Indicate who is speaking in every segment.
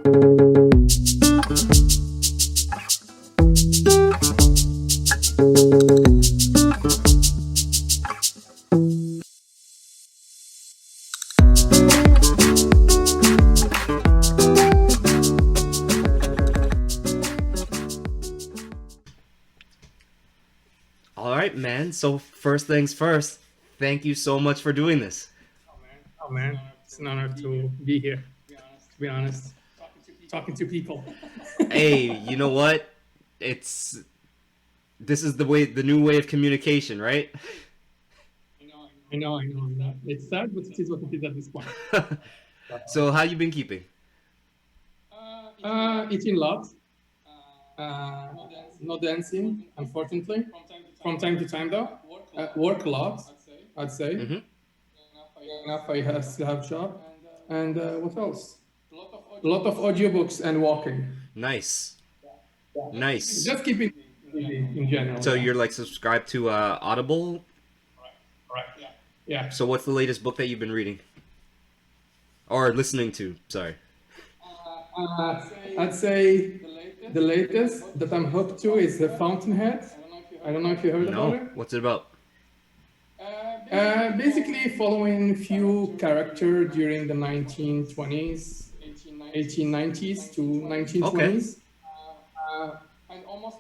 Speaker 1: All right, man. So first things first, thank you so much for doing this.
Speaker 2: Oh man, it's an honor to be here. To be honest, talking to people.
Speaker 1: Hey, you know what? It's this is the new way of communication, right?
Speaker 2: I know. It's sad, but it is what it is at this point.
Speaker 1: So how you been keeping?
Speaker 2: Eating lots, no dancing, unfortunately. From time to time, though, work a lot. I'd say
Speaker 1: Mm-hmm.
Speaker 2: enough. Still have job, and what else? A lot of audiobooks and walking.
Speaker 1: Nice, nice.
Speaker 2: Just keeping busy in general.
Speaker 1: So
Speaker 2: Yeah.
Speaker 1: you're like subscribed to Audible.
Speaker 2: Yeah.
Speaker 1: So what's the latest book that you've been reading or listening to? Sorry.
Speaker 2: I'd say the latest that I'm hooked to is The Fountainhead. I don't know if you heard about
Speaker 1: No.
Speaker 2: it.
Speaker 1: What's it about?
Speaker 2: Basically, following few character during the 1920s, 1890s to 1920s,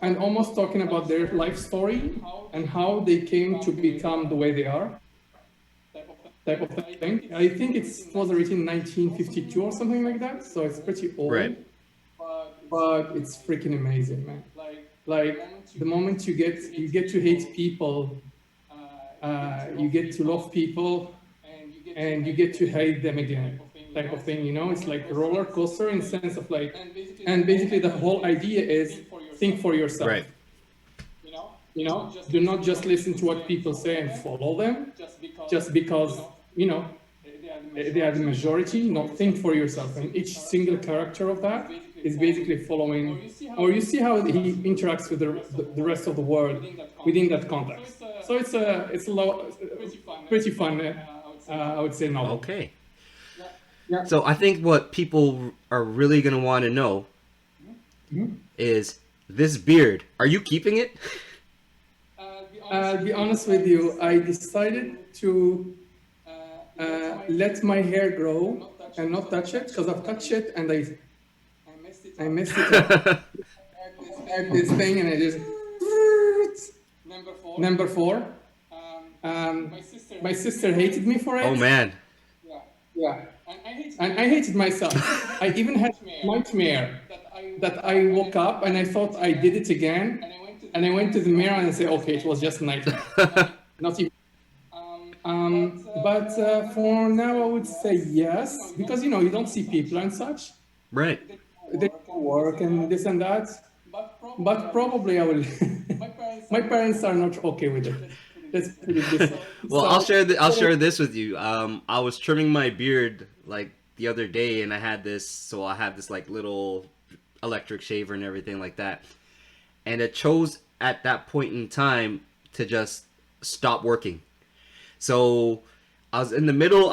Speaker 2: and almost talking about their life story and how they came to become the way they are, type of thing. I think it was written in 1952 or something like that, so it's pretty old.
Speaker 1: Right.
Speaker 2: But it's freaking amazing, man. Like the moment you get to hate people, you get to love people, and you get to hate them again, type of thing. It's like a roller coaster in the sense of like, and basically the whole idea is think for yourself.
Speaker 1: Right.
Speaker 2: Do not just listen to what people say and follow them, just because they are the majority. No, think for yourself, and each single character of that is basically following, or you see how he interacts with the rest of the world within that context. So it's pretty fun, I would say, novel.
Speaker 1: Okay.
Speaker 2: Yeah.
Speaker 1: So I think what people are really gonna want to know is this beard. Are you keeping it?
Speaker 2: I'll be honest with you, I decided to let my hair grow and not touch it, because I've touched it and I messed it up. I had this thing and I just number four. My sister hated me for it.
Speaker 1: Oh man.
Speaker 2: Yeah, and I hated myself. I even had nightmare that I woke up and I thought I did it again, and I went to the mirror and I said, okay, it was just a nightmare. Not even. But for now, I would say yes, because you don't see people and such.
Speaker 1: Right.
Speaker 2: They work and this and that. But probably I will. My parents are not okay with it. Let's put it this way.
Speaker 1: Well, I'll share this with you. I was trimming my beard like the other day, and I have this like little electric shaver and everything like that, and it chose at that point in time to just stop working. So I was in the middle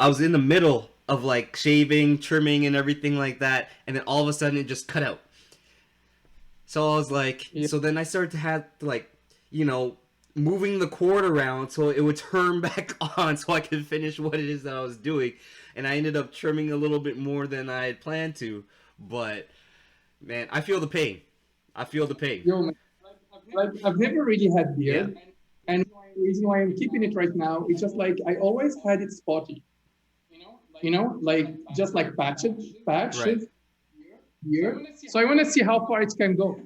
Speaker 1: of like shaving, trimming, and everything like that, and then all of a sudden it just cut out. So I was like, so then I started to have to like, moving the cord around so it would turn back on so I could finish what it is that I was doing. And I ended up trimming a little bit more than I had planned to. But, man, I feel the pain.
Speaker 2: Yo, man, like I've never really had beard.
Speaker 1: Yeah.
Speaker 2: And the reason why I'm keeping it right now is just like I always had it spotty. Like just like patch
Speaker 1: Right.
Speaker 2: here. So I want to see how far it can go.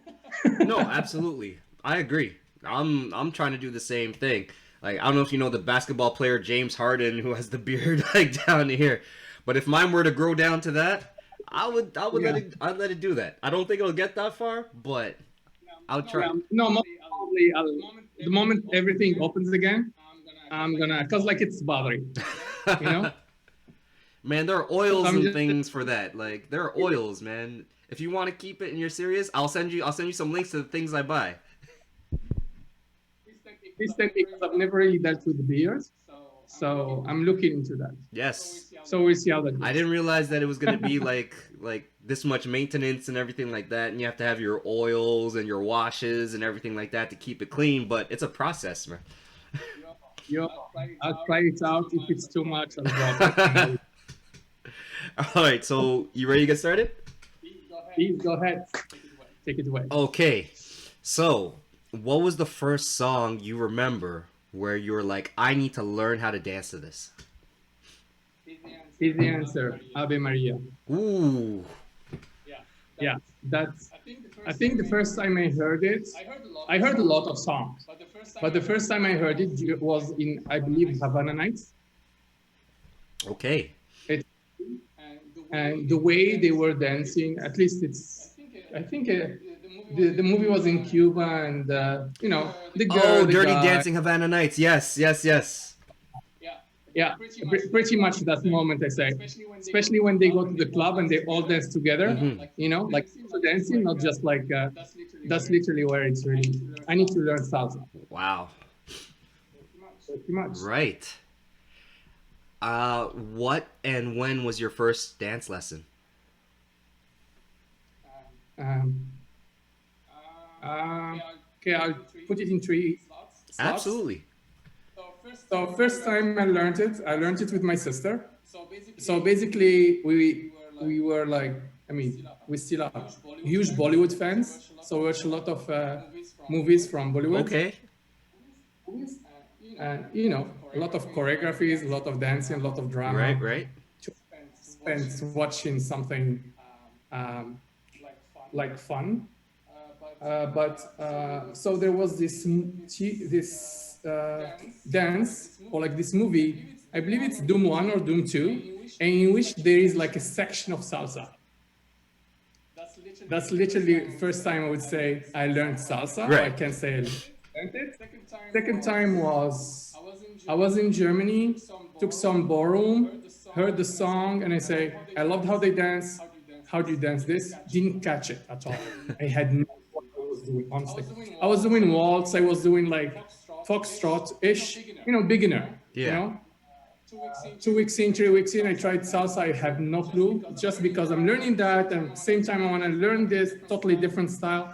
Speaker 1: No, absolutely. I agree. I'm trying to do the same thing. Like, I don't know if you know the basketball player James Harden, who has the beard like down here, but if mine were to grow down to that, I'd let it do that. I don't think it'll get that far, but I'll try.
Speaker 2: No, most probably the moment everything opens again, I'm gonna, cause like it's bothering, you know.
Speaker 1: Man, there are oils
Speaker 2: I'm
Speaker 1: and
Speaker 2: just-
Speaker 1: things for that. Like, there are oils, man. If you want to keep it and you're serious, I'll send you some links to the things I buy.
Speaker 2: Please thank me because I've never really dealt with the beers. So I'm looking into that.
Speaker 1: Yes.
Speaker 2: So we'll see how that
Speaker 1: I
Speaker 2: goes.
Speaker 1: didn't realize that it was gonna be like this much maintenance and everything like that, and you have to have your oils and your washes and everything like that to keep it clean. But it's a process, man.
Speaker 2: Yo, I'll try it out. If it's too much, I'll drop it.
Speaker 1: All right, so you ready to get started?
Speaker 2: Please go ahead. Take it away.
Speaker 1: Okay, so what was the first song you remember where you were like, I need to learn how to dance to this?
Speaker 2: Here's the answer. Ave Maria.
Speaker 1: Ooh.
Speaker 2: Yeah, that's. I think the first time I heard it, I heard a lot of songs, but the first time I heard it was in, I believe, Havana Nights.
Speaker 1: Okay.
Speaker 2: And the way they were dancing, at least it's, I think the movie was in Cuba, and you know, the girl,
Speaker 1: Oh,
Speaker 2: the
Speaker 1: Dirty
Speaker 2: guy.
Speaker 1: Dancing Havana Nights. Yes, yes, yes.
Speaker 2: Yeah, pretty much that moment, I say, especially when they go to the club and they all dance together. You know, like dancing, not just like. That's literally where it's really. I need to learn salsa.
Speaker 1: Wow.
Speaker 2: Pretty much.
Speaker 1: Right. What and when was your first dance lesson?
Speaker 2: Okay, I'll put it in three slots.
Speaker 1: Absolutely.
Speaker 2: So first time I learned it with my sister. So basically, we were like, I mean, we still are huge Bollywood fans. So we watch a lot of movies from Bollywood.
Speaker 1: Okay.
Speaker 2: And you know, a lot of choreographies, a lot of dancing, a lot of drama.
Speaker 1: Right, right.
Speaker 2: Spent watching something like fun. So there was this dance, or like this movie, I believe it's Doom 1 or Doom 2, and in which there is like a section of salsa. That's literally first time I would say I learned salsa.
Speaker 1: Right.
Speaker 2: I can say I learned it. Second time was I was in Germany, took some ballroom, heard the song, and I say, I loved how they dance. How do you dance this? Didn't catch it at all. I had no idea what I was doing, honestly. I was doing waltz, I was doing like foxtrot-ish, you know, beginner.
Speaker 1: Yeah.
Speaker 2: You know? 2 weeks in, 3 weeks in, I tried salsa. I have no clue, just because I'm learning that, and at the same time I want to learn this totally different style.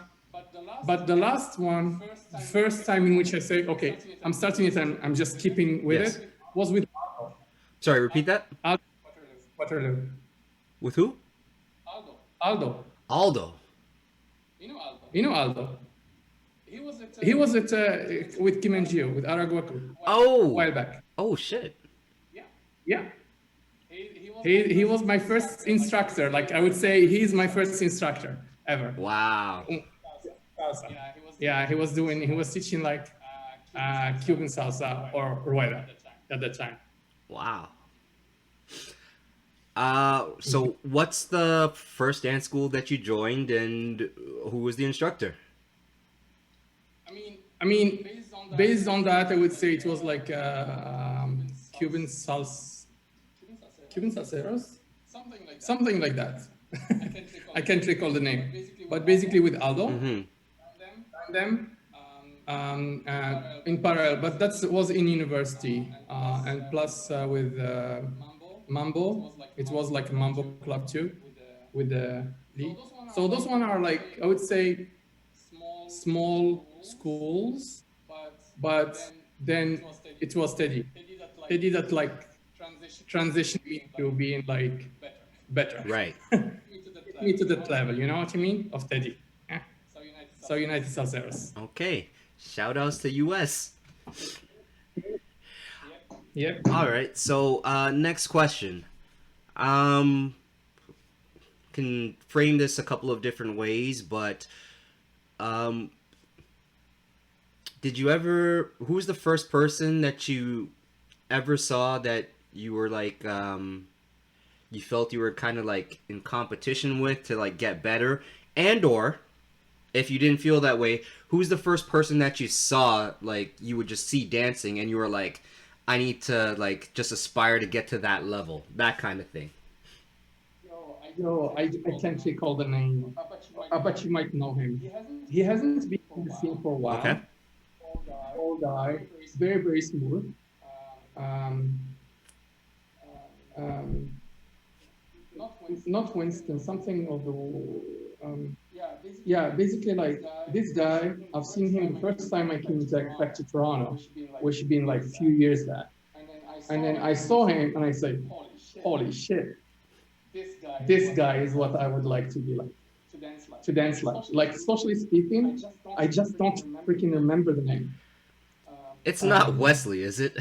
Speaker 2: But the last one, the first time in which I say, okay, I'm starting it and I'm just keeping with
Speaker 1: Yes.
Speaker 2: it, was with Aldo.
Speaker 1: Sorry, repeat that.
Speaker 2: Waterloo.
Speaker 1: With who?
Speaker 2: Aldo.
Speaker 1: Aldo.
Speaker 2: You know Aldo. He was at with Kim and Gio, with Araguaku, a
Speaker 1: Oh.
Speaker 2: while back.
Speaker 1: Oh shit.
Speaker 2: Yeah. He was my first instructor. Like, I would say he's my first instructor ever.
Speaker 1: Wow.
Speaker 2: Yeah, he was teaching like Cuban salsa or rueda at that time.
Speaker 1: Wow. So what's the first dance school that you joined, and who was the instructor?
Speaker 2: I mean, based on that, I would say it was like Cuban salseros, something like that. I can't recall the name, but basically with Aldo, and them in parallel. But that was in university, and plus with Mambo, it was like a Mambo club too, with the league. So those one are like, I would say, small schools, but then it was steady. Steady that like transitioned me to being like better.
Speaker 1: Right.
Speaker 2: Me to that level, you know what I mean? Of Teddy. Yeah. So United Salseros.
Speaker 1: Okay. Shout outs to US.
Speaker 2: Yep.
Speaker 1: All right. So next question. Can frame this a couple of different ways, but did you ever? Who's the first person that you ever saw that you were like you felt you were kind of like in competition with to like get better, and or if you didn't feel that way, who's the first person that you saw like you would just see dancing and you were like, I need to like just aspire to get to that level, that kind of thing?
Speaker 2: No, I can't recall the name, but you might know him. He hasn't been in the scene for a while.
Speaker 1: Okay.
Speaker 2: Old guy, very, very smooth. um, um, not Winston, something of the, yeah, basically like this guy, I've seen him the first time I came back to Toronto, which had been like a few years back. And then I saw him and I said, holy shit, this guy is what I would like to be like, to dance like. Like, socially speaking, I just don't freaking remember the name.
Speaker 1: It's not Wesley, is it?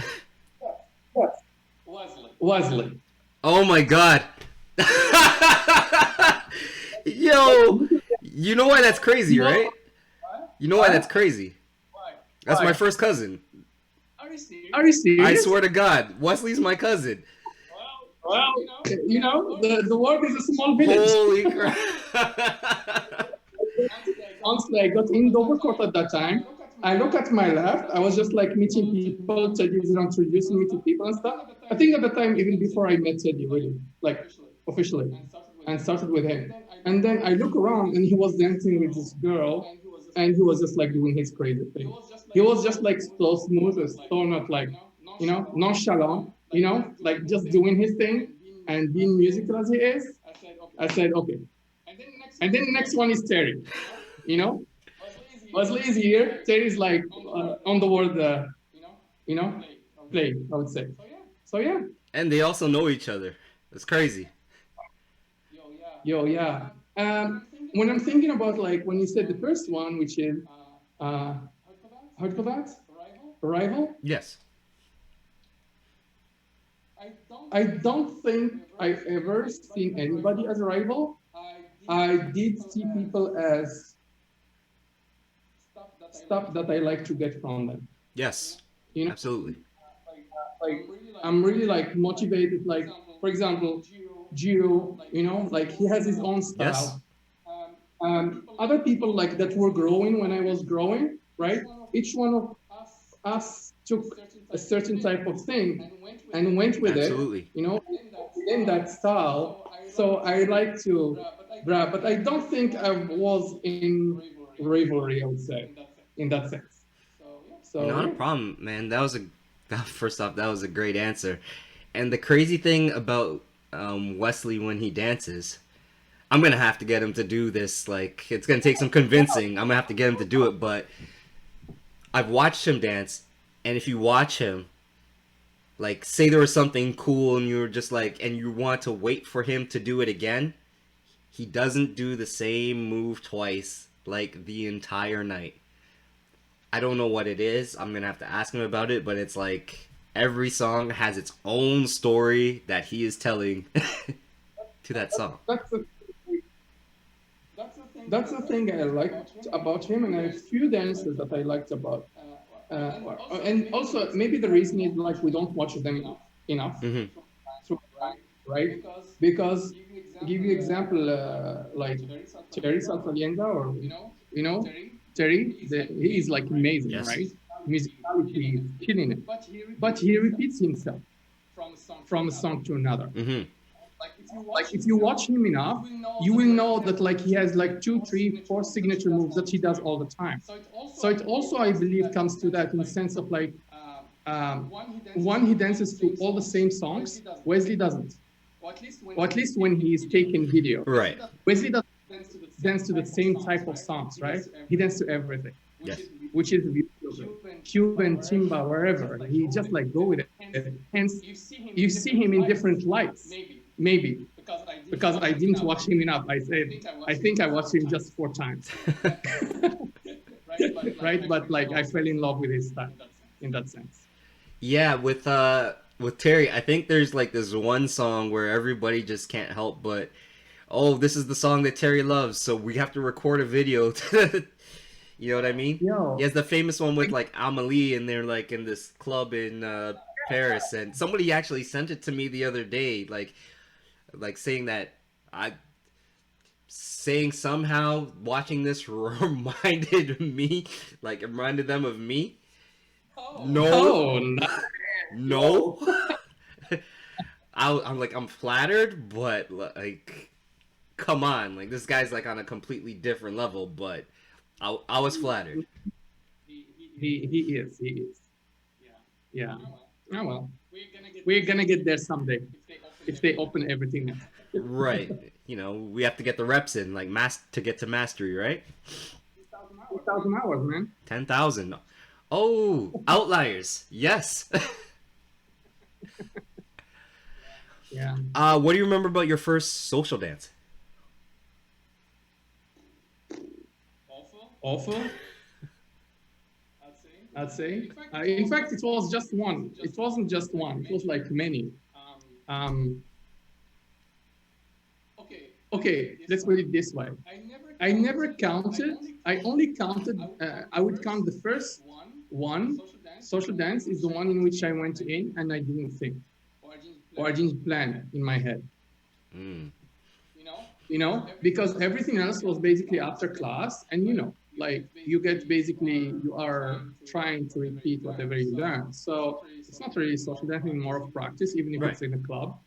Speaker 2: What? Wesley.
Speaker 1: Oh my god. Yo, you know why that's crazy, right? You know why that's crazy? That's my first cousin.
Speaker 2: Are you serious?
Speaker 1: I swear to God, Wesley's my cousin.
Speaker 2: Well, you know, the world is a small village.
Speaker 1: Holy crap.
Speaker 2: Honestly, I got in Dovercourt at that time. I look at my left. I was just like meeting people. Teddy was introducing me to people and stuff. I think at the time, even before I met Teddy, really, like officially, and started with him. And then I look around and he was dancing with this girl, and he was just like doing his crazy thing. He was just like so smooth and so not like, you know, nonchalant, you know, like just doing his thing and being musical as he is. I said, okay. And then the next one is Terry, you know. Wesley is here. Terry's like on the word, you know, play, I would say. So yeah.
Speaker 1: And they also know each other. It's crazy.
Speaker 2: Yo, yeah. When I'm thinking about like when you said the first one, which is how do you call that? Arrival.
Speaker 1: Yes.
Speaker 2: I don't think I've ever seen anybody as a rival. I did see people as stuff that I like to get from them.
Speaker 1: Yes.
Speaker 2: You know,
Speaker 1: Absolutely.
Speaker 2: like I'm really like motivated. Like, for example, Gio, you know, like he has his own
Speaker 1: Yes.
Speaker 2: style. Other people like that were growing when I was growing, right? Each one of us took a certain type of thing and went with it,
Speaker 1: Absolutely.
Speaker 2: you know, in that style. So I like to grab, but I don't think I was in rivalry, I would say, in that sense. So
Speaker 1: Not a
Speaker 2: yeah.
Speaker 1: problem, man. First off, that was a great answer. And the crazy thing about Wesley when he dances, I'm gonna have to get him to do this. Like, it's gonna take some convincing. I'm gonna have to get him to do it. But I've watched him dance, and if you watch him, like, say there was something cool, and you were just like, and you want to wait for him to do it again, he doesn't do the same move twice, like the entire night. I don't know what it is. I'm gonna have to ask him about it, but it's like every song has its own story that he is telling to that song.
Speaker 2: That's the thing I liked about him, and a few dances that I liked about. And also, maybe the reason is like we don't watch them enough,
Speaker 1: Mm-hmm.
Speaker 2: right? Because give you example like Terry Salfalienga or you know Terry, he is like amazing,
Speaker 1: Yes.
Speaker 2: right? Musicality is killing it, but he repeats himself from a song to another.
Speaker 1: Mm-hmm.
Speaker 2: Like if you watch him enough, you will know that like he has like 2, 3, 4 signature moves that he does all the time. So it also, I believe, comes to that in the sense of like one, he dances to all the same songs. Wesley doesn't, or at least when he's taking video.
Speaker 1: Right.
Speaker 2: Wesley doesn't dance to the same type of songs, right? He dances to everything.
Speaker 1: Yes.
Speaker 2: Which is beautiful. Cuban, timba, wherever. He just like go with it. Hence, you see him in different lights. Maybe because I didn't watch him enough. I think I watched him just 4 times. Right? But like I fell in love with his style in that sense.
Speaker 1: Yeah, with Terry, I think there's like this one song where everybody just can't help but, oh, this is the song that Terry loves, so we have to record a video. You know what I mean?
Speaker 2: Yo.
Speaker 1: He has the famous one with like Amelie, and they're like in this club in Paris, and somebody actually sent it to me the other day, like saying that saying somehow watching this reminded them of me. No. No. I'm like, I'm flattered, but like, come on, like this guy's like on a completely different level, but I was flattered.
Speaker 2: He is. Yeah. Oh well. we're gonna get there someday if they open everything up.
Speaker 1: Right. You know, we have to get the reps in, like to get to mastery, right?
Speaker 2: 2,000 hours, man.
Speaker 1: 10,000. Oh, outliers. Yes.
Speaker 2: Yeah.
Speaker 1: What do you remember about your first social dance?
Speaker 2: Awful, I'd say. In fact, it was just one. It wasn't just one. It was like many. Um, okay, let's put it this way. I never counted. I only counted. I would count the first one. Social dance is the one in which I went in and I didn't think, or I didn't plan in my head.
Speaker 1: Mm.
Speaker 2: Because everything else was basically after class, and like you get basically you are trying to repeat whatever you learn. So it's not really social dancing, more of practice, even if it's in a club.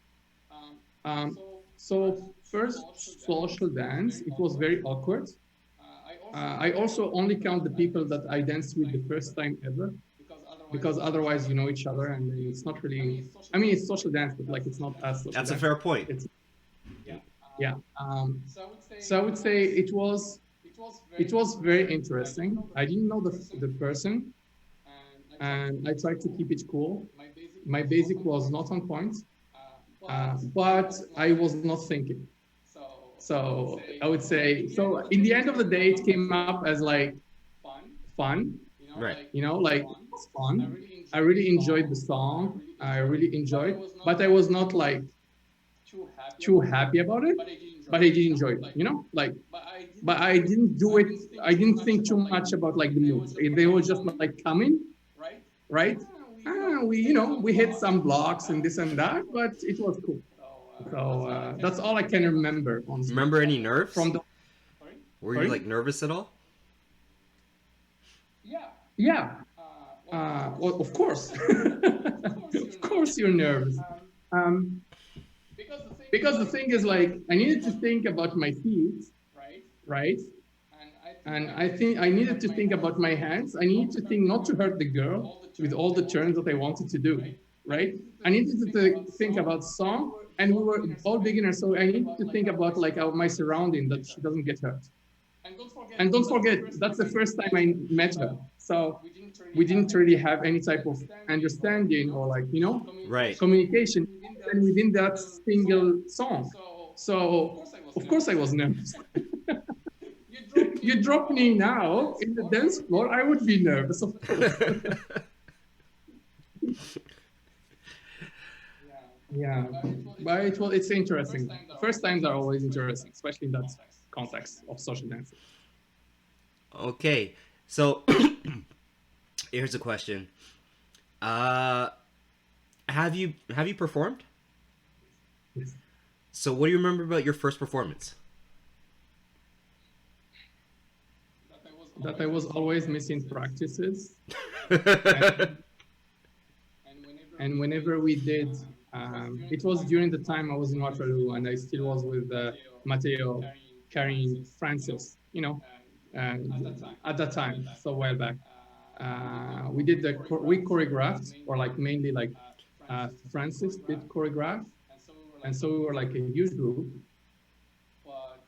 Speaker 2: So first social dance, it was very awkward. I also only count the people that I danced with the first time ever, because otherwise you know each other, and it's not really. I mean, it's social dance, but like it's not as social.
Speaker 1: That's
Speaker 2: dance.
Speaker 1: A fair point.
Speaker 2: Yeah. So I would say it was very interesting. I didn't know the person, and I tried to keep it cool. My basic was not on point, but I was not thinking. So I would say, so in the end of the day, it came up as like fun.
Speaker 1: Right.
Speaker 2: Like it was fun. I really enjoyed the song. I really enjoyed, but I was not like too happy about it. But I did enjoy it, like, but I didn't do it. I didn't think too much about like the moves. They were just like coming, right? We hit some blocks and this and that, but it was cool. So that's all I can remember. Honestly.
Speaker 1: Remember any nerves?
Speaker 2: From the.
Speaker 1: Were you like nervous at all?
Speaker 2: Yeah. Well, of course. Of course, you're nervous. Because the thing is, like, I needed to think about my feet, right? And I think I needed to think about my hands. I needed to think not to hurt the girl with all the turns that I wanted to do, right? I needed to think about song, and we were all beginners, so I needed to think about like my surrounding, that she doesn't get hurt. And don't forget, that's the first time I met her. So we didn't really have any type of understanding or like,
Speaker 1: right,
Speaker 2: communication and within that single song. So of course I was nervous. You drop me now in the dance floor, I would be nervous, of course. Yeah, but it's interesting. First times are always interesting, especially in that context of social dancing.
Speaker 1: Okay, so here's a question. Have you performed?
Speaker 2: Yes.
Speaker 1: So what do you remember about your first performance?
Speaker 2: That I was always missing practices. And whenever we did, it was during the time I was in Waterloo, and I still was with Matteo carrying Francis, at that time, so a while back. We choreographed, or like mainly like Francis did choreograph, and so we were like a huge group.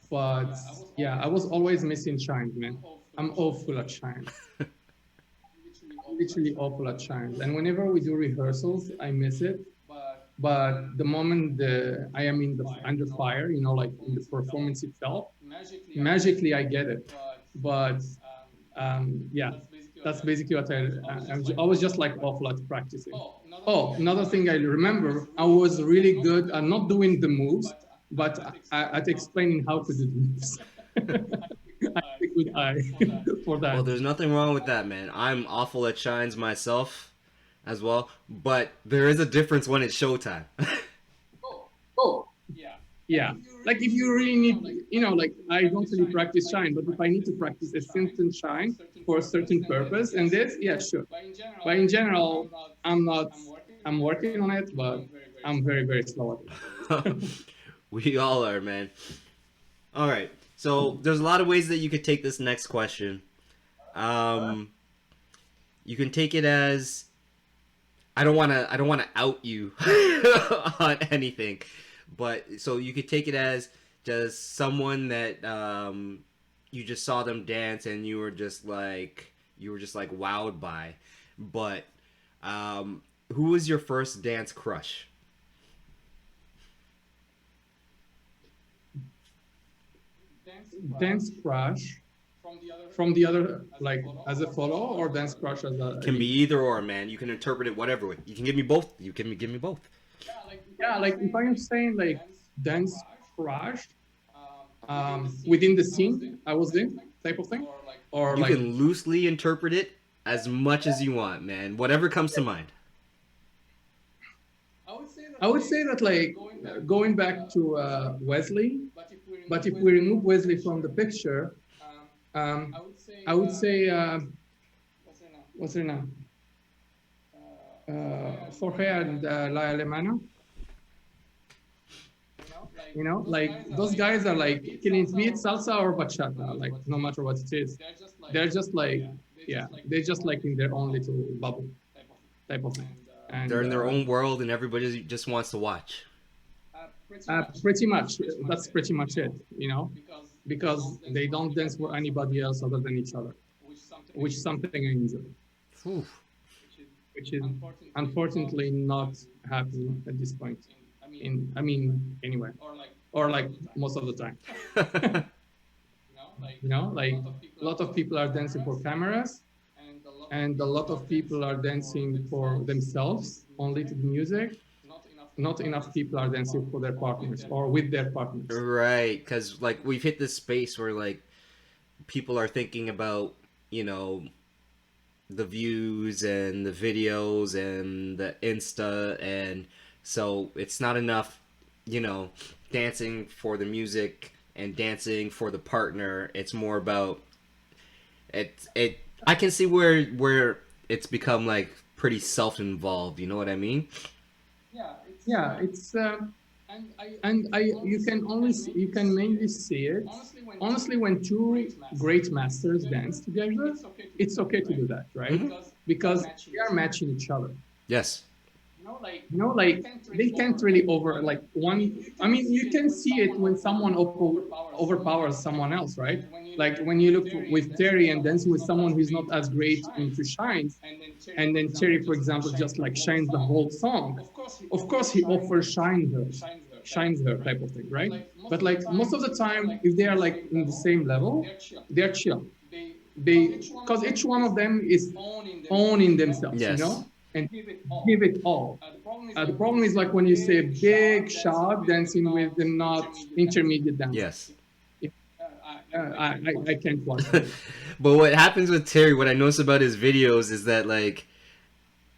Speaker 2: But yeah, I was always missing chimes, man. I'm awful at chimes. Literally awful at chimes. And whenever we do rehearsals, I miss it. But the moment I am under fire, like in the performance itself, magically I get it. But yeah, that's basically what I was just like awful at practicing. Oh, another thing I remember, I was really good at not doing the moves, but at explaining how to do the moves. I have a good eye for that.
Speaker 1: Well, there's nothing wrong with that, man. I'm awful at shines myself as well, but there is a difference when it's showtime.
Speaker 2: Oh, yeah. Like if you really need, like I don't really practice shine, but if I need to practice a certain shine for a certain purpose, and this, yeah, sure. But in general, I'm working on it, but I'm very, very slow at it.
Speaker 1: We all are, man. All right. So there's a lot of ways that you could take this next question. You can take it as, I don't wanna out you on anything, but so you could take it as just someone that you just saw them dance and you were just like wowed by, but who was your first dance crush?
Speaker 2: Dance crush from the other, like as a follow, or dance crush as a
Speaker 1: Can be either or, man. You can interpret it whatever way. You can give me both. You can give me both.
Speaker 2: yeah, like if I'm saying like dance crush within the scene I was in, type of thing, or
Speaker 1: You
Speaker 2: like
Speaker 1: can loosely interpret it as much as you want, man. Whatever comes to mind.
Speaker 2: I would say that like going back to Wesley, but if we remove Wesley from the picture, um, I would say what's her name? Jorge and La Alemana. You know, like those guys are like killing it, be it salsa or bachata, like no matter what it is. They're just like, yeah, they're just like in their own little bubble type of thing. And
Speaker 1: They're in their own world, and everybody just wants to watch.
Speaker 2: pretty much, that's pretty much it, you know, because they don't dance for anybody else other than each other, which is something I enjoy,
Speaker 1: Whew.
Speaker 2: which is unfortunately not happening at this point. I mean, anyway, or like most of the time. You know, like a lot of people are dancing for cameras, and a lot of people are dancing for themselves, only to the music. Not enough people are dancing for their partners or with their partners.
Speaker 1: Right, because like we've hit this space where like people are thinking about, you know, the views and the videos and the Insta, and so it's not enough, you know, dancing for the music and dancing for the partner. It's more about it. I can see where it's become like pretty self-involved. You know what I mean?
Speaker 2: Yeah, it's and I you can mainly see it honestly when two great masters dance together. It's okay to do that, right? Because they are matching each other.
Speaker 1: Yes.
Speaker 2: You know, like they can't really over like one. I mean, you can see it when someone overpowers someone else, right? Like when you look with Terry and dancing with someone who's not as great into shines, and then Terry, for example, just like shines the whole song. Of course, he offers shines her type of thing, right? But like most of the time, if they are like in the same level, they're chill. Because each one of them is owning themselves, you
Speaker 1: Yes.
Speaker 2: know, and give it all. The problem is like when you say big shot dancing with the not intermediate dance.
Speaker 1: Yes.
Speaker 2: I can't watch it.
Speaker 1: But what happens with Terry, what I notice about his videos is that like,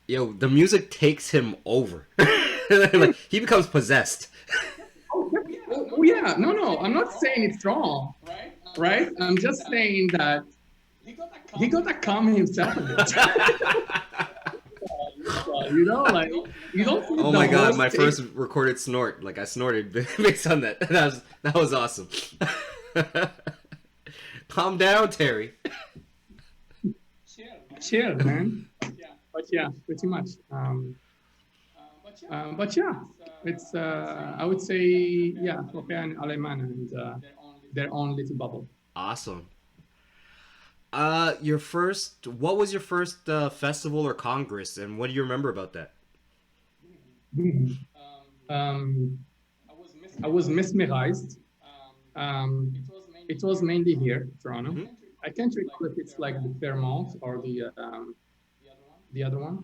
Speaker 1: yo, the music takes him over. Like he becomes possessed.
Speaker 2: Oh yeah, no, I'm not saying it's wrong, right? I'm just saying that he got to calm himself a bit. You know, like you don't.
Speaker 1: Oh my god, my first recorded snort. Like I snorted based on that. That was awesome. Calm down, Terry.
Speaker 2: Chill, man. But yeah, pretty much. But yeah, it's I would say yeah, Jorge and Alemán and their own little bubble.
Speaker 1: Awesome. What was your first festival or congress, and what do you remember about that?
Speaker 2: Um, I was mesmerized. It was mainly here, Toronto.
Speaker 1: Mhm.
Speaker 2: I can't recall if it's like the Fairmont or the other one.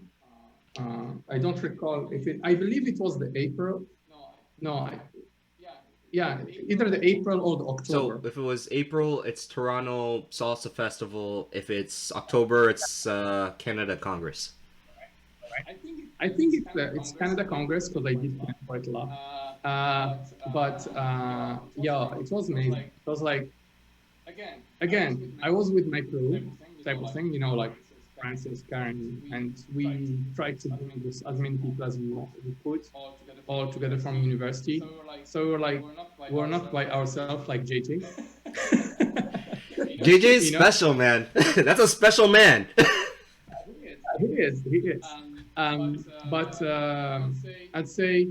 Speaker 2: I don't recall if it. I believe it was the April. No, yeah, either the April or the October.
Speaker 1: So if it was April, it's Toronto Salsa Festival. If it's October, it's Canada Congress.
Speaker 2: I think it's Canada Congress because I did plan quite a lot. But yeah, it was amazing. It was like again, I was with my crew type of thing, you know, like Francis, Karen, and we tried to bring this as many people as we could, all together from university. So we're not by ourselves like JJ.
Speaker 1: JJ is
Speaker 2: You know?
Speaker 1: special, man. That's a special man.
Speaker 2: He is. But I'd say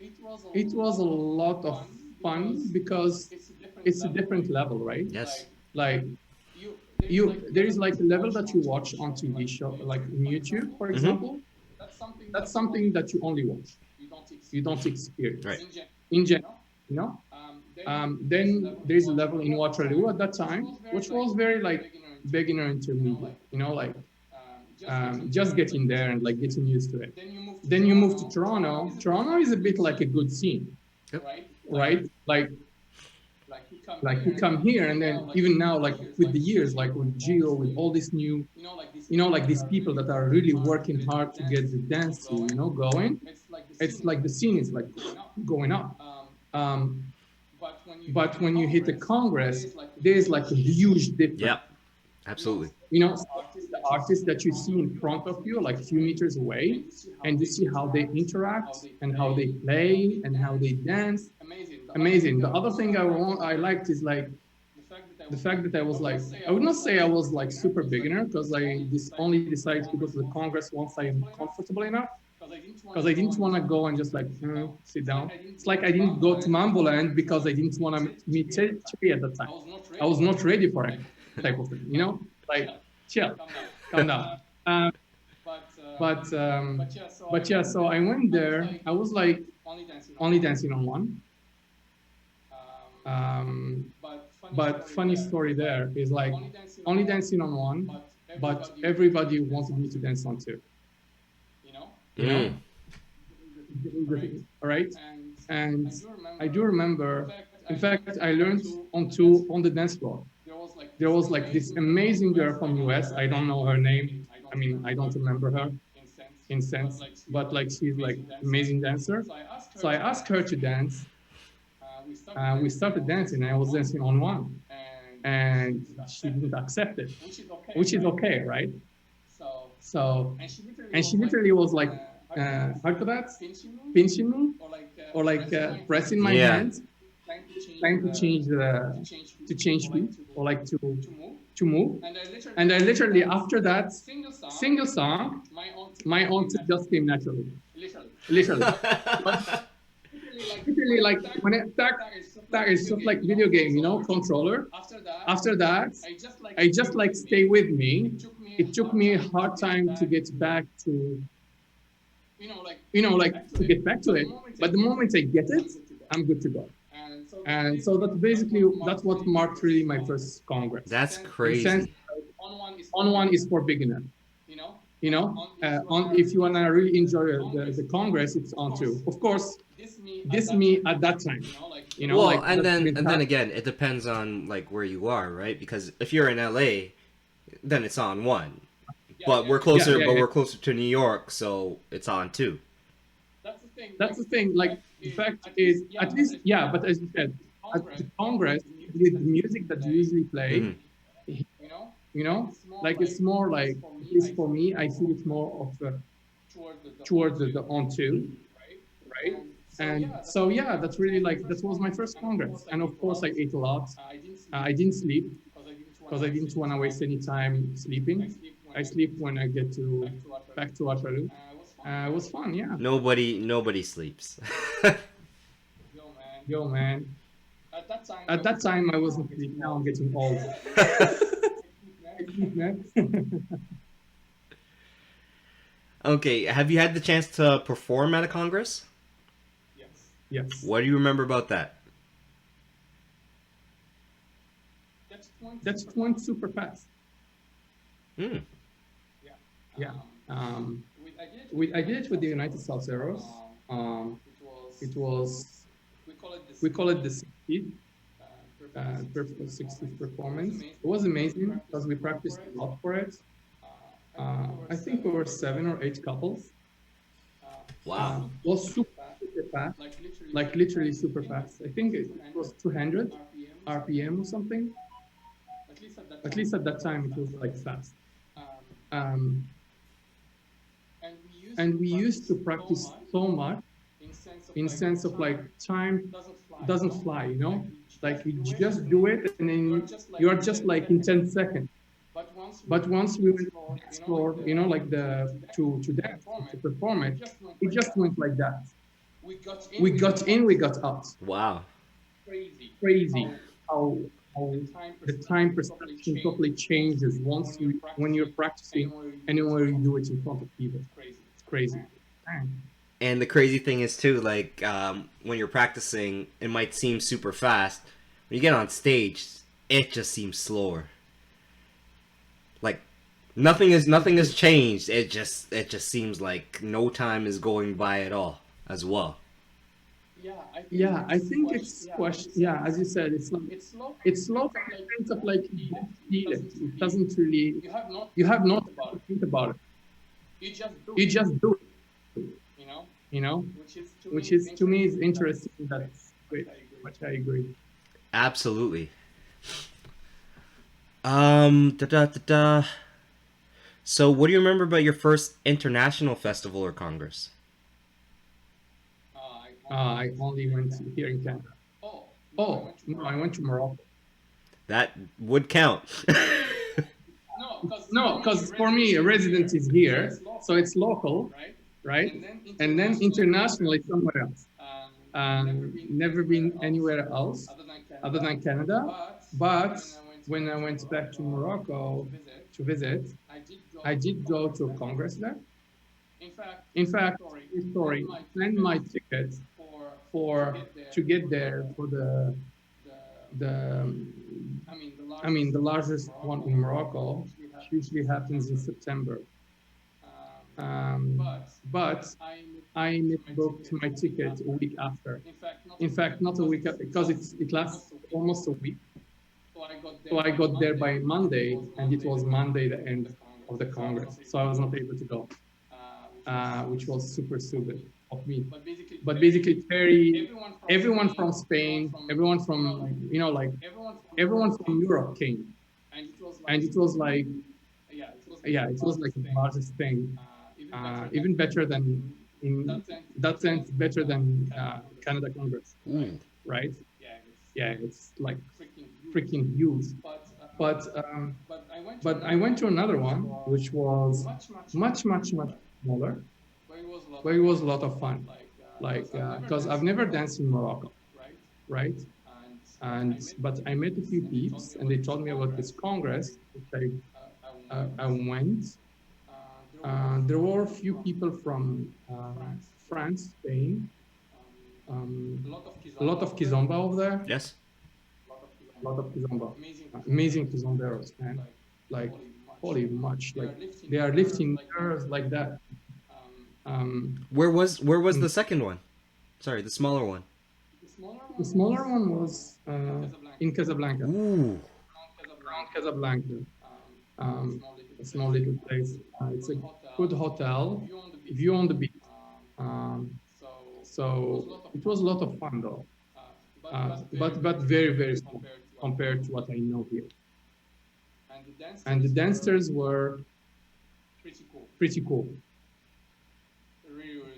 Speaker 2: it was a lot of fun because it's a different level, right?
Speaker 1: Yes.
Speaker 2: Like there is like a level that you watch on TV show, like in YouTube, for
Speaker 1: Mm-hmm.
Speaker 2: example. That's something that you only watch. You don't
Speaker 1: Right.
Speaker 2: experience in general, you know. Then there's a level in Waterloo at that time, which was very like beginner intermediate, you know, like just getting there and like getting used to it. Then you move to Toronto. Toronto is a bit like a good scene,
Speaker 1: Yep.
Speaker 2: right? Like you come here and then even now, like with the years, like with Geo, with all this new, like these people that are really working hard to get the dance scene, going. It's like the scene is like going up. Um, but when you hit the Congress, there's like a huge difference.
Speaker 1: Yep. Absolutely.
Speaker 2: The artists that you see in front of you, like a few meters away, and you see how they interact and how they play and how they dance. Amazing. The other thing I liked is like the fact that I was like, I would not say I was like super beginner because I only decided to go to the Congress once I am comfortable enough. Because I didn't want to go and just like sit down. It's like I didn't go to Mamboland because I didn't want to meet Cherry at the time. I was not ready for it, type of thing, like chill, calm down. But yeah, so I went there. I was like only dancing on one. But funny story there is like only dancing on one, but everybody wanted me to dance on two.
Speaker 1: Mm.
Speaker 2: All right, and I do remember. In fact, I learned on two on the dance floor. There was like this amazing girl from US. I don't know her name. I mean, I don't remember her in sense, but like she's like amazing dancer. So I asked her to dance. We started dancing. I was dancing on one, and she didn't accept it, which is okay, right? So, and she literally was like, after that, pinching me or like pressing my hands, trying to change feet or like to move. And I literally after that single song, my own just came naturally, literally. But literally like when that is just like video game, controller. After that, I just like stay with me. It took me a hard time to get back to, like to get back to it. But the moment I get it, I'm good to go. And so that's what marked really my first Congress.
Speaker 1: That's
Speaker 2: In
Speaker 1: crazy.
Speaker 2: sense, on one is for beginner. On if you wanna really enjoy the Congress, it's on two. Of course, this me at that time.
Speaker 1: Well,
Speaker 2: like
Speaker 1: and then
Speaker 2: mentality.
Speaker 1: again, it depends on like where you are, right? Because if you're in LA, then it's on one. But we're closer. But we're closer to New York, so it's on two.
Speaker 2: That's the thing. Like the fact is, at least, yeah. But as you said, at the Congress with the music that you usually play,
Speaker 1: Mhm.
Speaker 2: like it's more like, at least for me, I feel it's more of towards the on two, right? And so yeah, that's really like that was my first Congress, and of course I ate a lot. I didn't sleep because I didn't want to waste any time sleeping. I sleep when I get to back to Waterloo. It was fun, yeah.
Speaker 1: Nobody sleeps.
Speaker 2: Yo, man. At that time, I wasn't sleeping. Now I'm getting old.
Speaker 1: Okay, have you had the chance to perform at a Congress?
Speaker 2: Yes.
Speaker 1: What do you remember about that?
Speaker 2: That went super fast.
Speaker 1: Mm.
Speaker 2: Yeah. I did it with the United Salseros. It was, we call it the 60th, 60th performance. It was amazing because we practiced a lot for it. I think we were 7 or 8 couples.
Speaker 1: Wow.
Speaker 2: It was super fast, like literally super fast. I think it was 200 RPM or something. At least at that time, it was like fast. And we used to practice so much in sense of like time doesn't fly, Like you just do it and then you are just like in 10 seconds. But once we went to explore, like to dance, to perform it, it just went like that. We got in, we got out.
Speaker 1: Wow.
Speaker 2: Crazy how how the time perception totally changes once you when you're practicing and when you do it in front of people. It's crazy. Dang.
Speaker 1: And the crazy thing is too, like when you're practicing, it might seem super fast. When you get on stage, it just seems slower. Like nothing has changed. It just seems like no time is going by at all as well.
Speaker 2: Yeah, I think it's question. Yeah, as you said, it's slow in the sense of like you don't feel it. It doesn't really. You have no time to think about it. You just do it. You know, which is to me is interesting. That's great. Much I agree.
Speaker 1: Absolutely. Da da da da. So, what do you remember about your first international festival or congress?
Speaker 2: I only went here in Canada. Oh no, I went to Morocco.
Speaker 1: That would count.
Speaker 2: No, because for me, a resident is here, so it's local, right? And then internationally somewhere else. Never been anywhere else other than Canada. But when I went back to Morocco to visit, I did go to a congress there. In fact, sorry, planned my ticket for to get there for the the largest one in Morocco usually happens in September. But I booked my ticket a week after. In fact, not a week because it lasts almost a week. So I got there by Monday, and it was Monday the end of the Congress. So I was not able to go, which was super stupid of me. But basically, everyone from Spain, everyone from like everyone from Europe came, and it was like it was like the largest thing, even better than in that sense, better than Canada Congress,
Speaker 1: Ooh.
Speaker 2: right? Yeah, it's like freaking huge. But I went to another one which was much smaller, but it was a lot of fun. Like because I've never danced in Morocco, right? And but I met a few peeps, and they told me about this congress, which I went. There were a few people from France, Spain, a lot of Kizomba over there,
Speaker 1: Yes.
Speaker 2: a lot of Kizomba, amazing Kizomberos, man. Like, holy much, like they are lifting girls like that.
Speaker 1: Where was the second one? Sorry, the smaller one.
Speaker 2: The smaller one was in Casablanca,
Speaker 1: Ooh.
Speaker 2: around Casablanca, a small little place. It's a good hotel, view on the beach. So it was a lot of fun though, but very small compared to what I know here. And the dancers were pretty cool,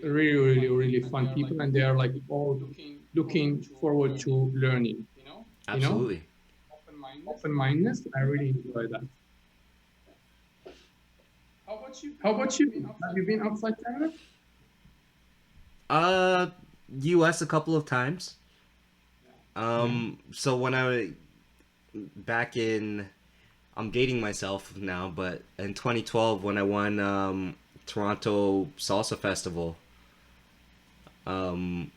Speaker 2: really fun people, and they are like all looking forward to learning.
Speaker 1: Absolutely.
Speaker 2: Open-mindedness. I really enjoy that. How about you? Have you been outside Canada?
Speaker 1: Uh, U.S. a couple of times.
Speaker 2: Yeah.
Speaker 1: So when back in, I'm dating myself now, but in 2012 when I won Toronto Salsa Festival, um,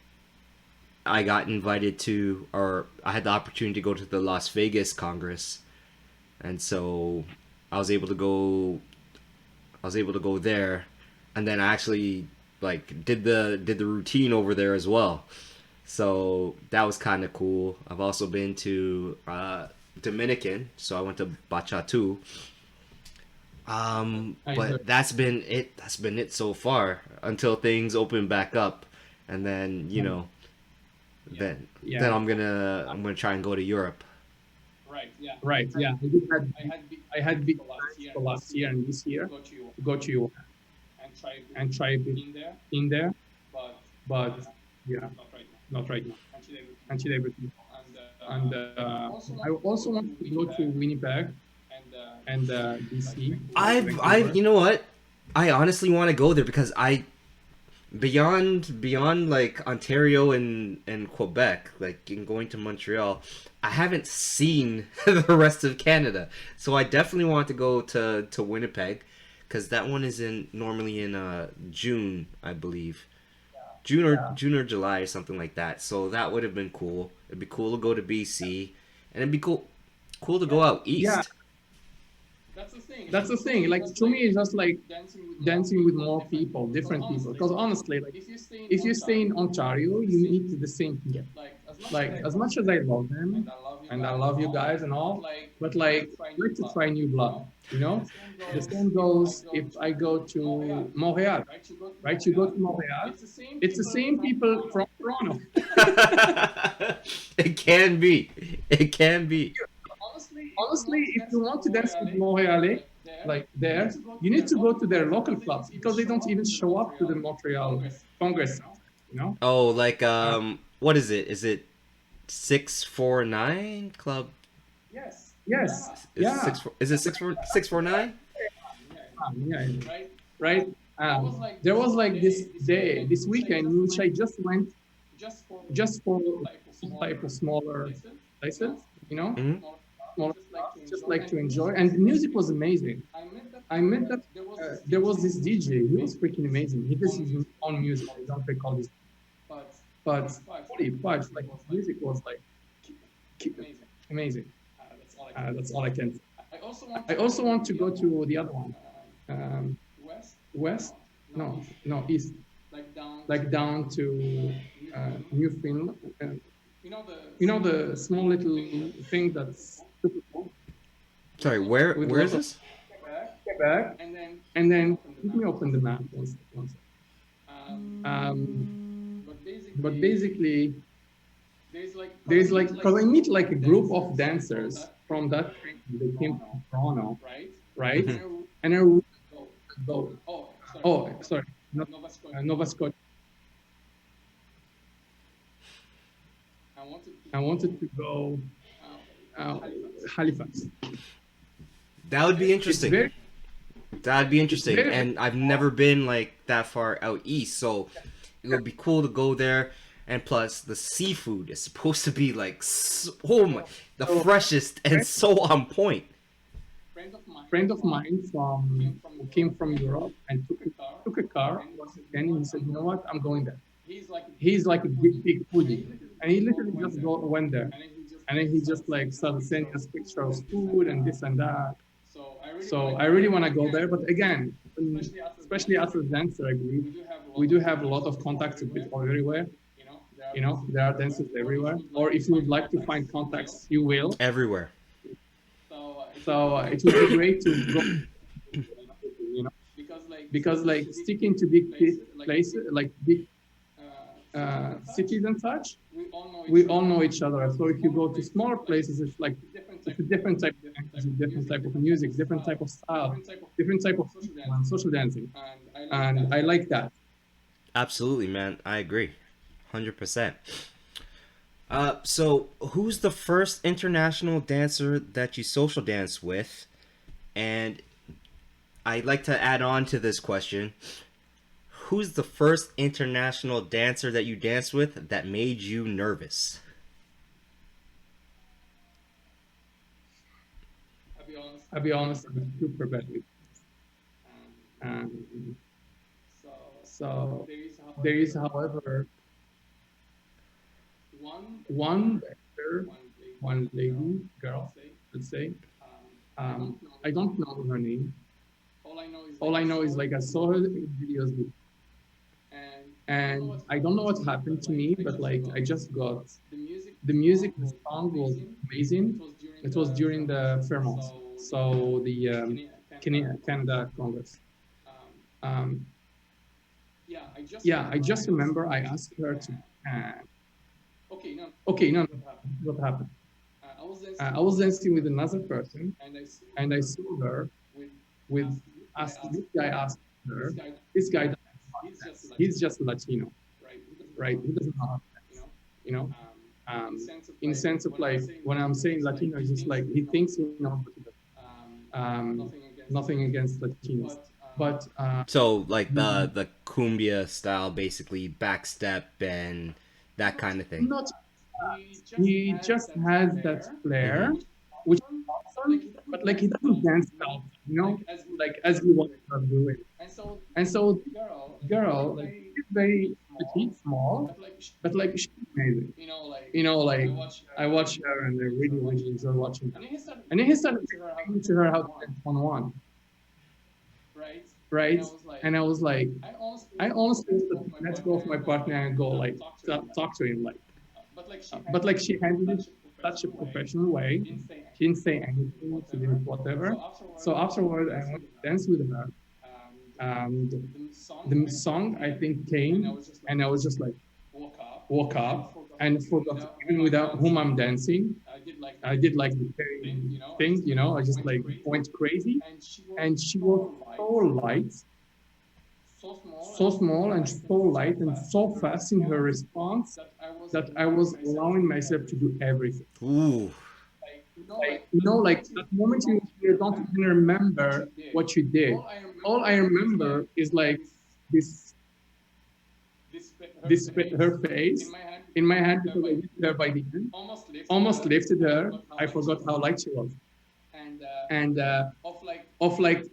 Speaker 1: I got invited to, or I had the opportunity to go to the Las Vegas Congress, and so I was able to go. I was able to go there, and then I actually like did the routine over there as well. So that was kind of cool. I've also been to Dominican, so I went to Bachatu. But that's been it so far until things open back up, and then then I'm gonna try and go to Europe.
Speaker 2: Right. Yeah. I had big plans for last year and this year to go to you and try a bit in there, but yeah, not right now. Until everything. And I also want to go to Winnipeg and DC,
Speaker 1: I've,
Speaker 2: Vancouver.
Speaker 1: you know what? I honestly want to go there because beyond like Ontario and Quebec, like in going to Montreal, I haven't seen the rest of Canada. So I definitely want to go to Winnipeg because that one is in normally in June, I believe. June or July or something like that. So that would have been cool. It'd be cool to go to BC, and it'd be cool to go out
Speaker 2: Yeah,
Speaker 1: east.
Speaker 2: that's the thing. Like to me, it's just like dancing with more people, different people. Because honestly, like if you stay in Ontario, you meet the same people. Like as much as I love them, and I love you guys and all, but like I like to try new blood. You know, the same goes if I go to Montreal, right? You go to Montreal, it's the same people from Toronto.
Speaker 1: It can be. It can be.
Speaker 2: Honestly, if you want to dance with Montrealais, like there, you need to go to their local clubs because they don't even show up to the Montreal Congress Center, you know?
Speaker 1: Oh, like
Speaker 2: Uh,
Speaker 1: what is it? Is it 649 Club?
Speaker 2: yes,
Speaker 1: Is
Speaker 2: yeah,
Speaker 1: is it 649?
Speaker 2: yeah, right. There was like this day, this weekend, in which I just went just for some type of smaller places, you know,
Speaker 1: Mm-hmm.
Speaker 2: smaller clubs, just like to enjoy. And the music was amazing. I met that there was this DJ. He was freaking amazing. He does his own music. I don't recall this, but holy fudge, like his music was like amazing. That's all I can say. I also want to go to the other one, um, west. No, east, like down to Newfoundland. You know the small little thing that's super cool
Speaker 1: Sorry,
Speaker 2: with
Speaker 1: where is
Speaker 2: lots of
Speaker 1: this?
Speaker 2: Quebec, and then let me open the map one second. But basically, there's like because I meet like a group of dancers from that country. They came from Toronto, right?
Speaker 1: Mm-hmm.
Speaker 2: And I really go. Oh, sorry, not Nova Scotia. I wanted to go uh, Halifax.
Speaker 1: That would be
Speaker 2: It's
Speaker 1: interesting.
Speaker 2: very,
Speaker 1: That'd be
Speaker 2: it's
Speaker 1: interesting.
Speaker 2: very,
Speaker 1: And I've never been like that far out east, so it would be cool to go there. And plus, the seafood is supposed to be like, oh my, the
Speaker 2: so
Speaker 1: freshest and so on point.
Speaker 2: friend of mine from who came from Europe and took a car once again, and he said, you know what, I'm going there. He's like a big foodie, and he literally just went there, and then he just like started sending us pictures of food and this and that. So I really want to go there, but again, especially as a dancer, I believe we do have a lot of contacts with people everywhere. You know, there are dancers everywhere. Or if you would like to find contacts, you will.
Speaker 1: Everywhere.
Speaker 2: So it would be great to go, you know, because like sticking to big places, like big cities and such, we all know each other. So if you go to smaller places, it's like it's a different type of energy, different type of music, different type of style, different type of social dancing, and I like that.
Speaker 1: Absolutely, man. I agree. 100%. So, who's the first international dancer that you social dance with? And I'd like to add on to this question. Who's the first international dancer that you danced with that made you nervous?
Speaker 2: I'll be honest, I'm super bad with. Um, so there is, however, one dancer, one lady, girl, let's say. I don't know her name. All I know is like I saw her in videos, and I don't know what happened to me, but like I just got the music, the song was amazing. It was during the Fairmont, so the Canada Congress. Um, yeah, I just remember I asked her to. Okay, no, what happened? I was dancing with another person, and I saw her with this guy asked her. This guy, he's just Latino, right? He doesn't know how to dance, you know. In sense of like when I'm saying Latino, it's just like he thinks he knows what he does. Nothing against Latinos, but
Speaker 1: So like the cumbia style, basically backstep and that kind of thing.
Speaker 2: not. He just has that
Speaker 1: Mm-hmm.
Speaker 2: flair, which is awesome, but like he doesn't dance style, like as he was doing. And so the girl, like she's very petite, small, but like she's amazing. Like I watch her and I really, really enjoy watching her. And then he started explaining to her how to dance one, right? And I was like, I honestly let go of my partner and go like talk to him, like. But like she handled it such a professional way. She didn't say anything. She didn't whatever. So afterward, I went to dance with her. The song I think came, and I was just like woke up and forgot even without whom I'm dancing. I did like the thing, I just like went crazy, and she was so light, so small and so light and so fast in her response that I was allowing myself to do everything.
Speaker 1: Ooh.
Speaker 2: Like that moment you don't even remember what you did. All I remember is like this, her face in my hand because I lifted her by the end, almost lifted her. I forgot how light she was, and of like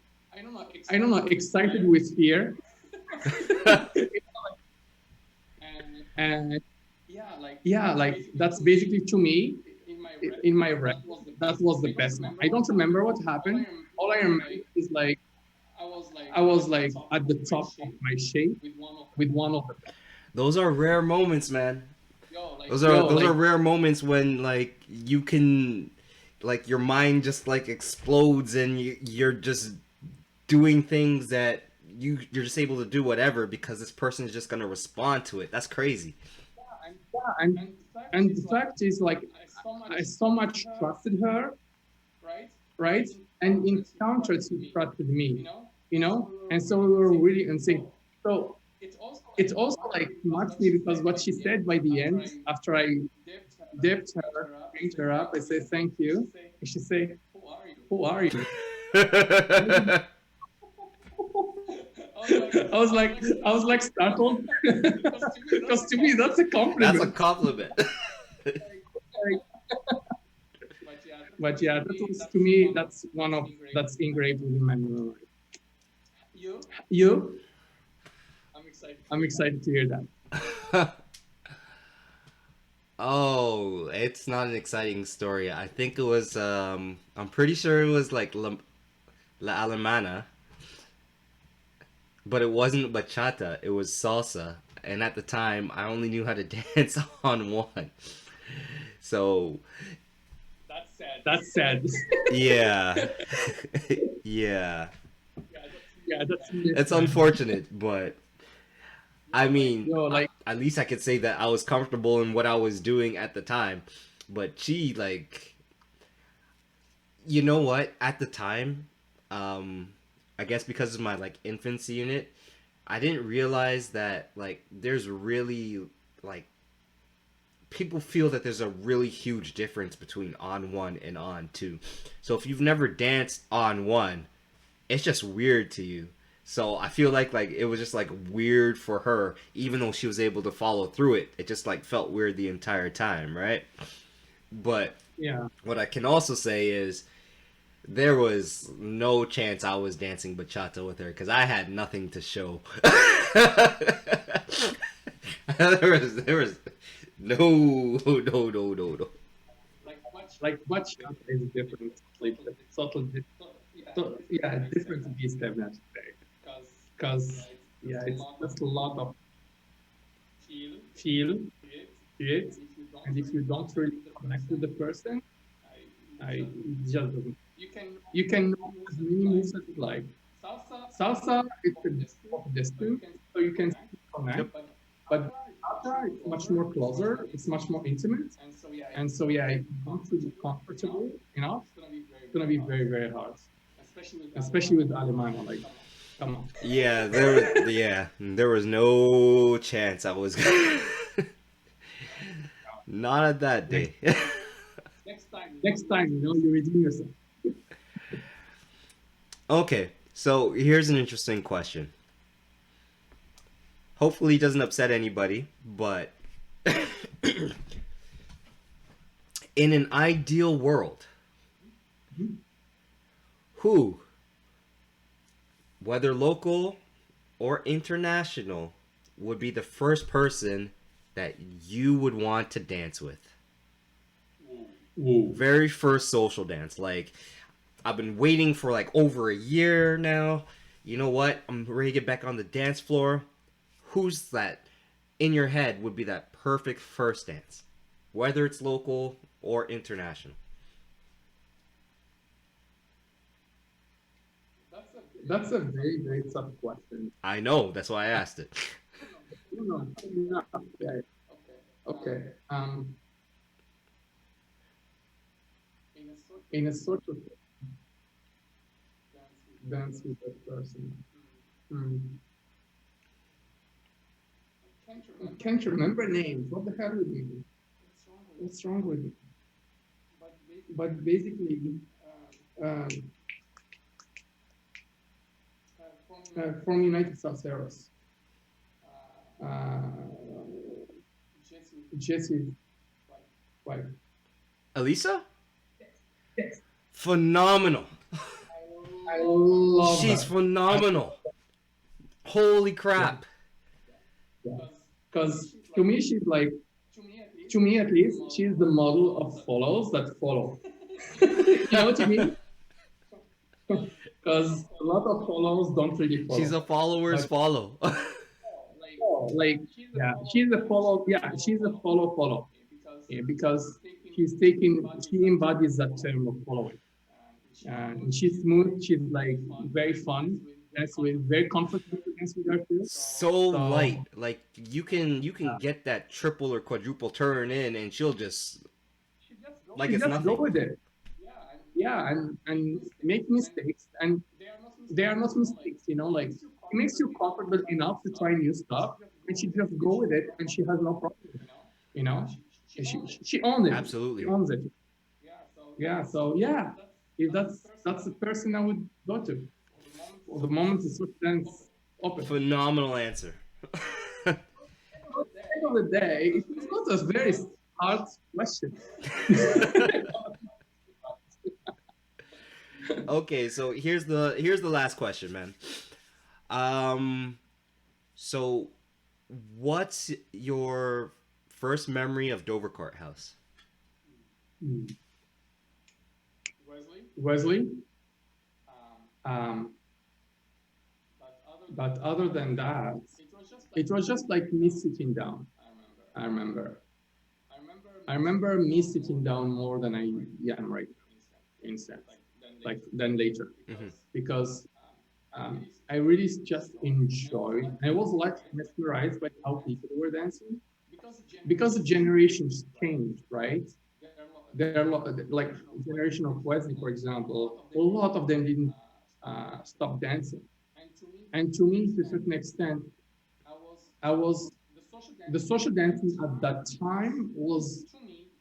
Speaker 2: I don't know, excited with fear, and yeah, like that's basically to me in my rep. That was the best one. I don't remember what happened. All I remember is like I was like at the top of my shape with one of them.
Speaker 1: Those are rare moments, man. Those are
Speaker 2: Like
Speaker 1: rare moments when like you can, like your mind just like explodes and you're just doing things that you're just able to do whatever because this person is just gonna respond to it. That's crazy.
Speaker 2: yeah, and the fact is like I so much trusted her, right? And in counter, she trusted me, and so we were really in sync. So it's also like much me because what she said by the end after I dipped her, picked her up, I say thank you, and she say, "Who are you?" I was like startled because to me that's a
Speaker 1: That's a
Speaker 2: compliment.
Speaker 1: compliment.
Speaker 2: But yeah, that was to me that's one of that's engraved in my memory. You, I'm excited to hear that.
Speaker 1: Oh, it's not an exciting story. I think it was I'm pretty sure it was like La Alemana, but it wasn't bachata, it was salsa. And at the time, I only knew how to dance on one. So,
Speaker 2: That's sad.
Speaker 1: yeah. Yeah.
Speaker 2: Yeah, that's
Speaker 1: It's unfortunate, but I mean,
Speaker 2: like
Speaker 1: at least I could say that I was comfortable in what I was doing at the time. But she, like, you know what? At the time, I guess because of my like infancy in it, I didn't realize that like there's really like people feel that there's a really huge difference between on one and on two. So if you've never danced on one, it's just weird to you. So I feel like it was just like weird for her, even though she was able to follow through it. It just like felt weird the entire time, right? But
Speaker 2: yeah.
Speaker 1: what I can also say is there was no chance I was dancing bachata with her because I had nothing to show. There was no.
Speaker 2: Like what is different, like subtle, so, yeah, different beast definitely because yeah, it's just a lot of feel to it, and if you don't really connect with the person, I it just doesn't. You can know as many moves as you like. Salsa, it's a distance, so you can still
Speaker 1: Yep.
Speaker 2: connect, but bachata, it's much more closer, it's much more intimate, and so yeah, if you don't feel comfortable enough, it's gonna be very, very hard, especially with Alemano. Like, come on.
Speaker 1: There was no chance I was not at that
Speaker 2: Next,
Speaker 1: day.
Speaker 2: next time, you redeem yourself.
Speaker 1: Okay, so here's an interesting question. Hopefully, it doesn't upset anybody, but in an ideal world, who, whether local or international, would be the first person that you would want to dance with?
Speaker 2: Ooh.
Speaker 1: Very first social dance. Like, I've been waiting for like over a year now. You know what? I'm ready to get back on the dance floor. Who's that in your head would be that perfect first dance? Whether it's local or international.
Speaker 2: That's a very, very tough question.
Speaker 1: I know, that's why I asked it.
Speaker 2: No, no, no. Yeah. Okay. In a sort of dance with that person. Mm. I can't remember names. What the hell with me? What's wrong with me? But basically, um, from United South Heroes, uh, Jesse's wife.
Speaker 1: Elisa?
Speaker 2: Yes.
Speaker 1: Phenomenal.
Speaker 2: I love
Speaker 1: She's
Speaker 2: her.
Speaker 1: phenomenal. Holy crap.
Speaker 2: Because to me, she's like, to me at least, she's the model of follows that follow. You know what I mean? Because a lot of follows don't really follow.
Speaker 1: She's a follower's follow.
Speaker 2: Like, yeah, she's a follow. Yeah, she's a follow. Yeah, because she embodies that term of following. And she's smooth. She's like very fun. That's with very comfortable to dance with her too.
Speaker 1: So light. Like you can get that triple or quadruple turn in and she'll just like
Speaker 2: She
Speaker 1: it's
Speaker 2: just go
Speaker 1: nothing.
Speaker 2: with it. Yeah, and make mistakes, and they are not mistakes. You know, like it makes you comfortable enough to try new stuff, and she just go with it, and she has no problem with it. You know, she owns it.
Speaker 1: Absolutely.
Speaker 2: She owns it. Yeah. So yeah, if that's the person I would go to. For the moment, it's what dance open.
Speaker 1: Phenomenal answer.
Speaker 2: At the end of the day, it was not a very hard question.
Speaker 1: Okay, so here's the last question, man. Um so what's your first memory of Dovercourt House?
Speaker 2: Wesley. Um, but other than that, it was just like me sitting down. I remember. I remember me sitting down more than I am right now, in sense, like than later, because I really just enjoyed. I was like mesmerized by how people were dancing because the generations changed, right? There are like the generation of Wesley, for example. A lot of them didn't stop dancing, and to me, to a certain extent, I was the social dancing at that time was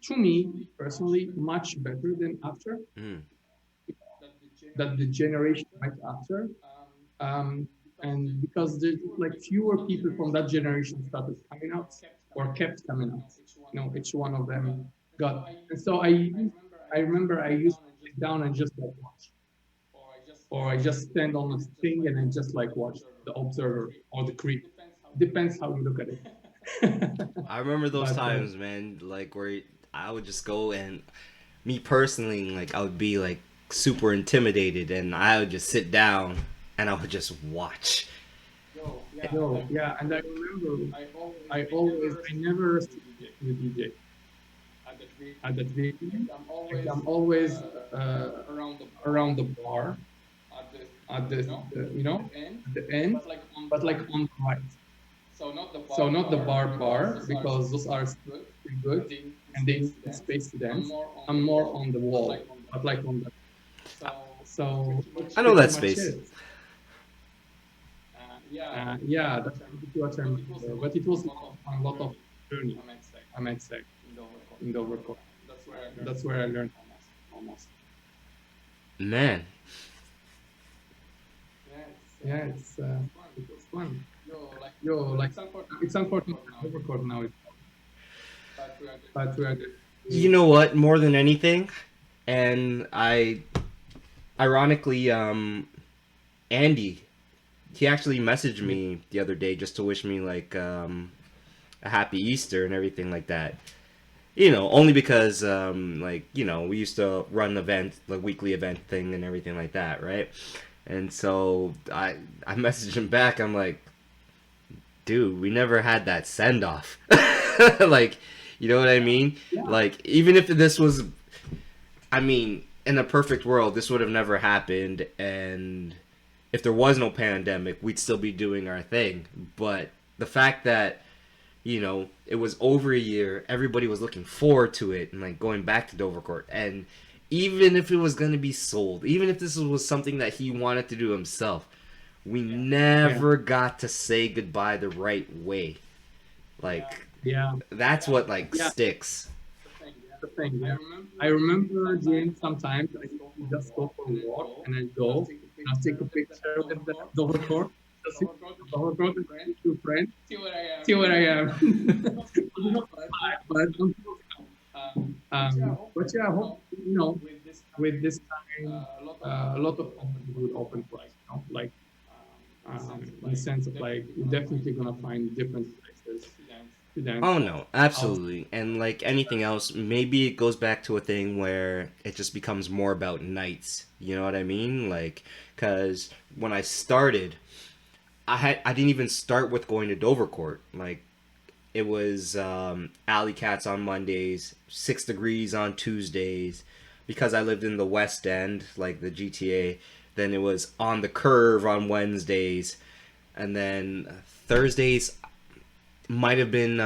Speaker 2: to me personally much better than after
Speaker 1: Mm.
Speaker 2: that the generation right after. Um, and because there's like fewer people from that generation started coming out or kept coming out. You know, each one of them got. And so I remember I used to sit down and just like watch, or I just stand on a thing and I just like watch the observer or the creep. Depends how you look at it.
Speaker 1: I remember those
Speaker 2: But
Speaker 1: times, man, like where I would just go and me personally, like I would be like super intimidated and I would just sit down and I would just watch.
Speaker 2: no, yeah, and I remember I never restricted the DJ at that beginning. Like I'm always around the bar at at the end, but like on the right. So not the bar because those are still pretty good and they need space to dance. I'm more on the wall, but like on the. So
Speaker 1: I know
Speaker 2: pretty
Speaker 1: that
Speaker 2: much
Speaker 1: space.
Speaker 2: it. Yeah, that's pretty what I remember. But it was a lot of journey, I might say, in Dovercourt. That's where I learned almost.
Speaker 1: Man,
Speaker 2: yeah, it was fun. Yo, like it's unfortunate that Dovercourt now is, but we are
Speaker 1: You
Speaker 2: definitely,
Speaker 1: know what? More than anything, and ironically, Andy, he actually messaged me the other day just to wish me like a happy Easter and everything like that. You know, only because like we used to run event, like weekly event thing and everything like that, right? And so I messaged him back. I'm like, dude, we never had that send off. Like, you know what I mean?
Speaker 2: yeah,
Speaker 1: Like, even if this was, I mean, in a perfect world, this would have never happened, and if there was no pandemic, we'd still be doing our thing. But the fact that it was over a year, everybody was looking forward to it, and like going back to Dovercourt, and even if it was going to be sold, even if this was something that he wanted to do himself, we
Speaker 2: yeah,
Speaker 1: never got to say goodbye the right way. Like
Speaker 2: yeah,
Speaker 1: that's what like
Speaker 2: yeah.
Speaker 1: sticks.
Speaker 2: The thing, yeah. I remember during sometimes I used to just go for a walk and I go and I take a picture with the Dovercourt, just see the Dovercourt and see two friends, see where I am. But but yeah, I hope with this time, a lot of companies would open for us, like in the sense of like we're definitely gonna find different places to dance
Speaker 1: Oh no,
Speaker 2: out.
Speaker 1: absolutely. And like anything else, maybe it goes back to a thing where it just becomes more about nights. You know what I mean? Like, cause when I started, I didn't even start with going to Dovercourt. Like, it was Alley Cats on Mondays, 6 Degrees on Tuesdays, because I lived in the West End, like the GTA. Then it was On the Curve on Wednesdays, and then Thursdays might have been.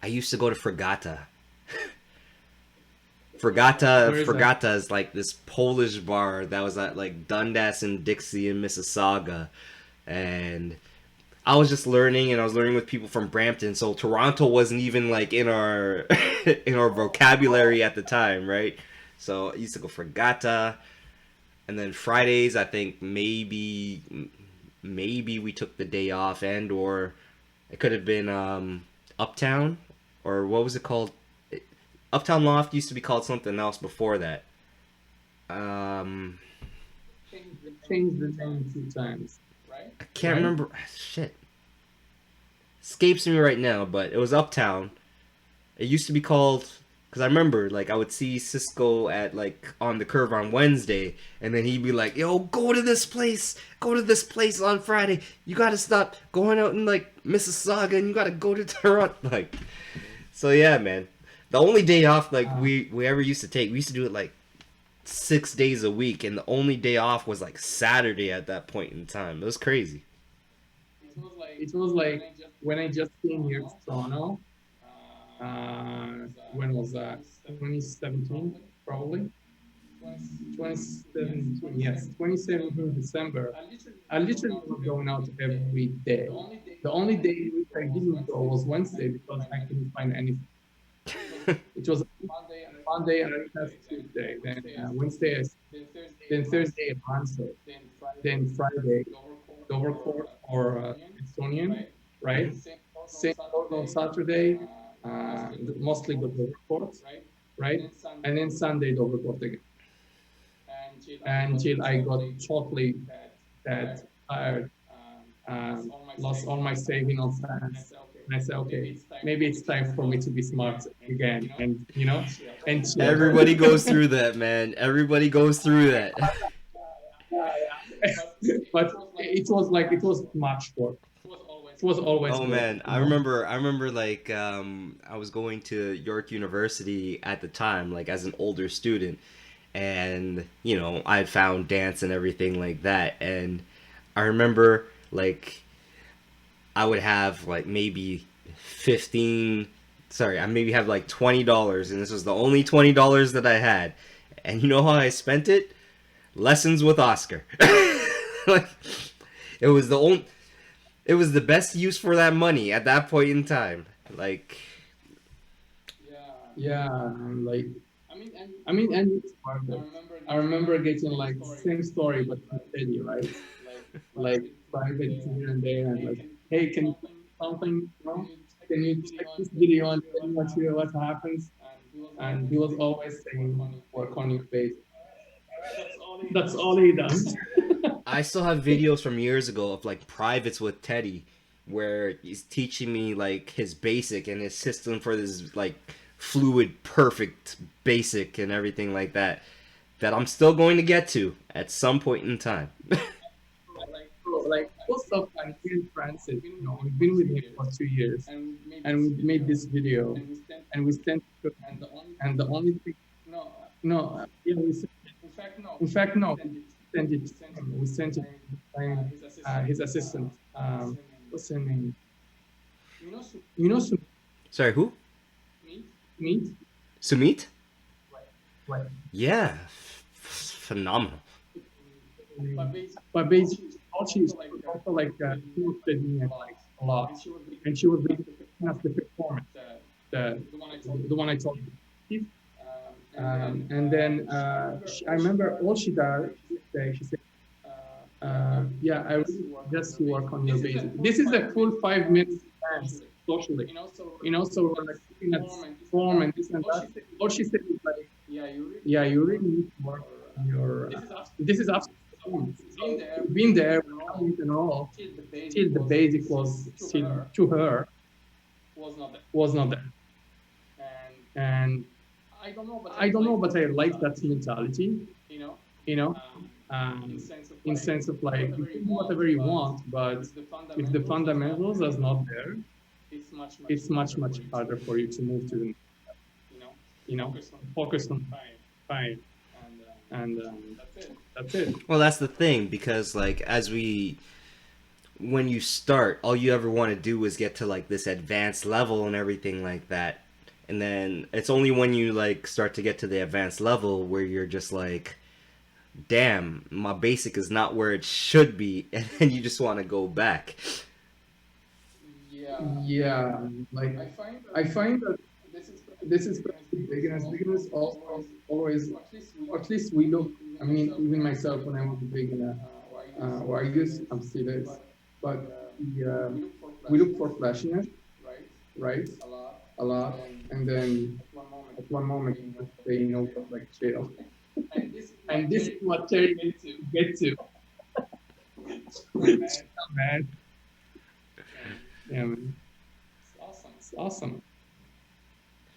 Speaker 1: I used to go to Fragata.
Speaker 2: Where is that?
Speaker 1: Fragata is like this Polish bar that was at like Dundas and Dixie in Mississauga, and I was just learning, and I was learning with people from Brampton. So Toronto wasn't even like in our in our vocabulary at the time, right? So I used to go Fragata, and then Fridays I think maybe we took the day off, and or it could have been Uptown, or what was it called? Uptown Loft used to be called something else before that. Um,
Speaker 2: Changed the name two times,
Speaker 1: I can't
Speaker 2: right?
Speaker 1: remember. Shit, escapes me right now. But it was Uptown. It used to be called, because I remember like I would see Cisco at like On the Curve on Wednesday, and then he'd be like, "Yo, go to this place on Friday. You gotta stop going out in like Mississauga, and you gotta go to Toronto." Like, so yeah, man. The only day off like
Speaker 2: Uh,
Speaker 1: we ever used to take, we used to do it like 6 days a week, and the only day off was like Saturday at that point in time. It was crazy.
Speaker 2: it was like when I just came here to Toronto. When was that? 2017, probably. 2017, yes, 2017 December. I literally was going out every day. The only day which I didn't go was Wednesday because I couldn't find anything. It was Monday and I passed Tuesday, then Wednesday, then Thursday at Hansel, then Friday Dovercourt or Estonian, right? Same goes on Saturday, mostly the Dovercourt, right? And then Sunday Dovercourt again. Until I got totally that tired, lost all my saving on fast. And I said, okay, maybe it's time for me to be smart again, and and chill.
Speaker 1: Everybody goes through that, man. Everybody goes through that.
Speaker 2: But it was much work. It was always
Speaker 1: Oh
Speaker 2: work,
Speaker 1: man, I remember like I was going to York University at the time, like as an older student, and I had found dance and everything like that, and I remember like I would have like maybe 15, sorry, I maybe have like $20, and this was the only $20 that I had, and you know how I spent it? Lessons with Oscar. Like, it was the only it was the best use for that money at that point in time. Like,
Speaker 2: Yeah, like I mean, and it's part of it. I remember getting like same story but from Teddy, right? like private here and there, and like, hey, can you do something? You know, can you check this video and tell me what happens? And he was always saying, work on your face. That's all he does.
Speaker 1: I still have videos from years ago of like privates with Teddy, where he's teaching me like his basic and his system for this like fluid perfect basic and everything like that. That I'm still going to get to at some point in time.
Speaker 2: Like most of my friend Francis, we've been with him for 2 years, and we made this video, and we sent it, and the only thing, no, yeah, we sent it. In fact, no, we sent it to him. We sent it to his assistant. What's her name? You know
Speaker 1: Sorry, who?
Speaker 2: Sumit?
Speaker 1: Sumit?
Speaker 2: Right.
Speaker 1: Yeah, phenomenal.
Speaker 2: But basically, she also like interested me like a lot, and she was basically picking up the performance, the one I told you. And then I remember all she does. She said, "Yeah, I really just to work on your basic." This is a full 5 minutes dance socially, So we're like looking at form and this and that. All she said is like, "Yeah, you really need to work on your." This is absolutely. Been there, and all, till the basic was still to her was not there. And I don't know, but I like that mentality, you know, in sense of like you can do whatever you want, but if the fundamentals are not there, it's much harder for you to move to the, focus on fine, and that's it.
Speaker 1: Well, that's the thing because like when you start, all you ever want to do is get to like this advanced level and everything like that. And then it's only when you like start to get to the advanced level where you're just like, damn, my basic is not where it should be, and then you just want to go back.
Speaker 2: Yeah, like I find that this is beginners always, or at least we look. I mean, even myself when I was a beginner, or I guess I'm still is, but we look for flashiness, right? A lot, and then at one moment you just say, like chill. And this is what Terry get to. Man. Yeah, man. It's awesome.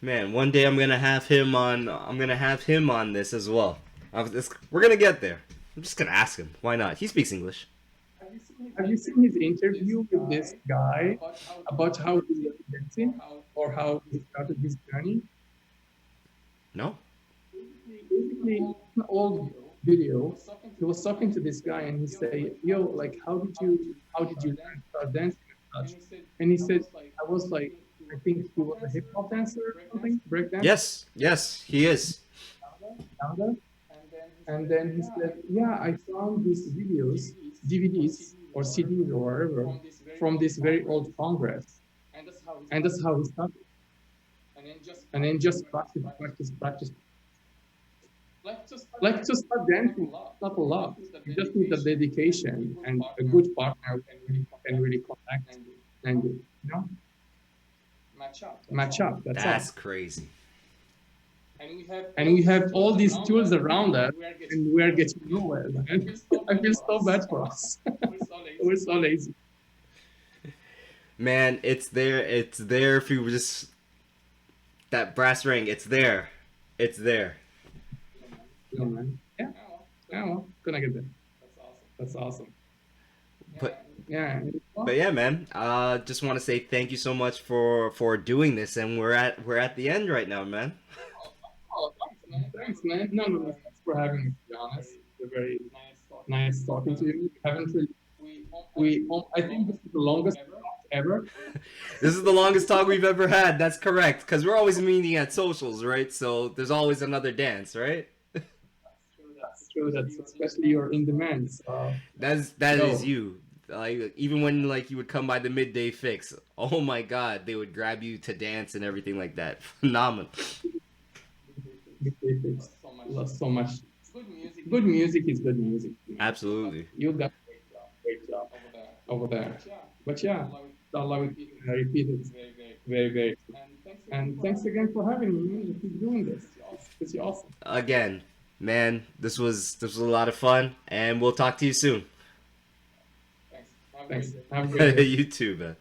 Speaker 1: Man, one day I'm gonna have him on. I'm gonna have him on this as well. We're gonna get there. I'm just gonna ask him. Why not? He speaks English.
Speaker 2: Have you seen his interview with this guy about how he was dancing or how he started his journey?
Speaker 1: No.
Speaker 2: Basically, in an old video, he was talking to this guy and he said, "Yo, like, how did you learn start dancing and such?" And he said, "I was like, I think he was a hip hop dancer or something, break dancer."
Speaker 1: Yes, he is.
Speaker 2: And then he said, "Yeah, I found these videos, DVDs or CDs or whatever, from this very old Congress, and that's how he started. And then just practice. Like to start dancing, not a lot. You just need the dedication and a good partner who can really connect and match up.
Speaker 1: That's crazy.
Speaker 2: And we have all these tools around us, and we're getting nowhere. Man. I feel so bad for us. We're so lazy.
Speaker 1: Man, it's there. It's there if you just that brass ring. It's there. It's there.
Speaker 2: Yeah, man. Yeah. Well, gonna get there. That's awesome.
Speaker 1: But
Speaker 2: yeah.
Speaker 1: But yeah, man. Just want to say thank you so much for doing this, and we're at the end right now, man.
Speaker 2: Oh, thanks, man. No, thanks for having me. To be honest, it's very nice talking to you. We haven't really. I think this is the longest talk ever.
Speaker 1: This is the longest talk we've ever had. That's correct, because we're always meeting at socials, right? So there's always another dance, right?
Speaker 2: That's true. That's especially you're in demand. So.
Speaker 1: That is you. Like even when like you would come by the midday fix, oh my God, they would grab you to dance and everything like that. Phenomenal. So much. Good music is good music. Absolutely.
Speaker 2: You got over there. But yeah, Allah will repeat it very, very soon. And thanks again for having me. Keep doing this. It's pretty awesome.
Speaker 1: Again, man, this was a lot of fun, and we'll talk to you soon.
Speaker 2: Thanks. Have a great day.
Speaker 1: You too, man.